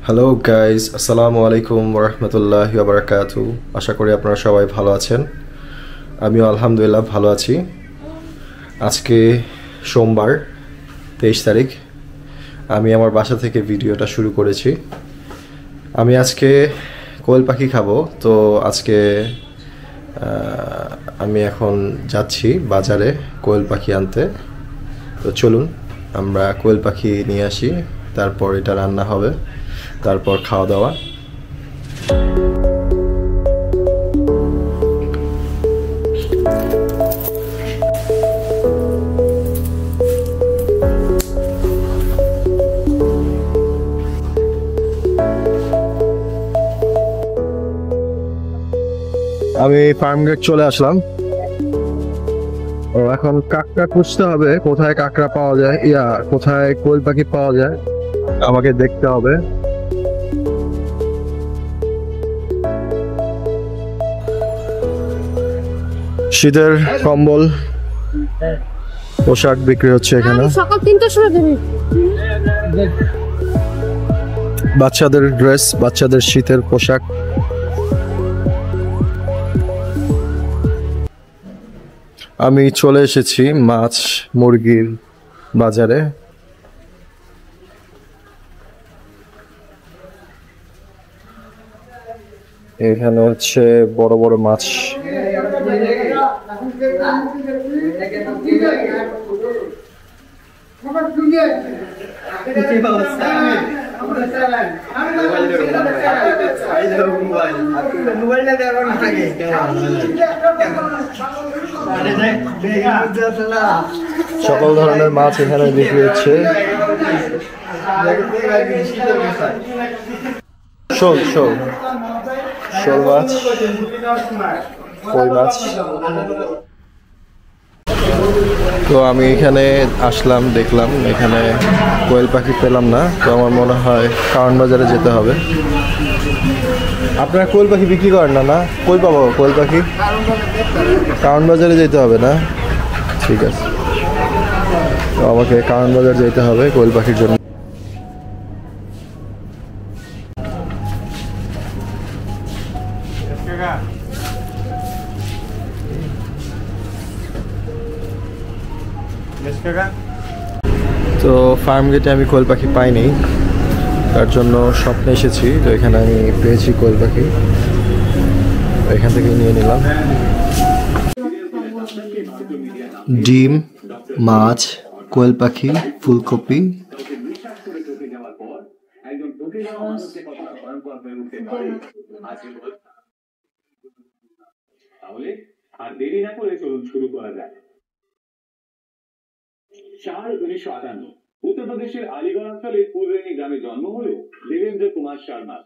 Hello guys, আসসালামু আলাইকুম ওরহমতুল্লাহি ওয়াবারাকাতু। আশা করি আপনারা সবাই ভালো আছেন। আমিও আলহামদুলিল্লাহ ভালো আছি। আজকে সোমবার 23 তারিখ। আমি আমার বাসা থেকে ভিডিওটা শুরু করেছি। আমি আজকে কোয়েল পাখি খাবো, তো আজকে আমি এখন যাচ্ছি বাজারে কোয়েল পাখি আনতে। তো চলুন আমরা কোয়েল পাখি নিয়ে আসি, তারপর এটা রান্না হবে, তারপর খাওয়া দাওয়া। আমি ফার্ম গেট চলে আসলাম। ও এখন কাঁকড়া খুঁজতে হবে, কোথায় কাঁকড়া পাওয়া যায়, কোথায় কোয়েল পাখি পাওয়া যায় আমাকে দেখতে হবে। শীতের কম্বল পোশাক বিক্রি হচ্ছে এখানে। সকাল 3টার সময় দেবে। বাচ্চাদের ড্রেস, বাচ্চাদের শীতের পোশাক। আমি চলে এসেছি মাছ মুরগির বাজারে। এখানে হচ্ছে বড় বড় মাছ। সকল ধরনের মাছ এখানে বিক্রি হচ্ছে। শোল শোল শোল মাছ, কই মাছ। তো আমি এখানে আসলাম, দেখলাম এখানে কোয়েল পাখি পেলাম না। তো আমার মনে হয় কারণ বাজারে যেতে হবে। আপনারা কোয়েল পাখি বিক্রি করেন না? না, কই পাবো কোয়েল পাখি? কারণ বাজারে যেতে হবে না? ঠিক আছে, তো আমাকে কারণ বাজার যেতে হবে কোয়েল পাখির জন্য। তো ফার্ম গেটে আমি কোয়েল পাখি পাইনি, তার জন্য স্বপ্নে এসেছি। তো এখানে আমি পেয়েছি কোয়েল পাখি, এখান থেকে নিয়ে নিলাম। ডিম, মাছ, কোয়েল পাখি, ফুলকপি। তাহলে আর দেরি না করে চলুন শুরু করা যায়। সাল 1958 উত্তরপ্রদেশের আলিগড় অঞ্চলে পূর্বেনী গ্রামে জন্ম হলো দেবেন্দ্র কুমার শর্মা।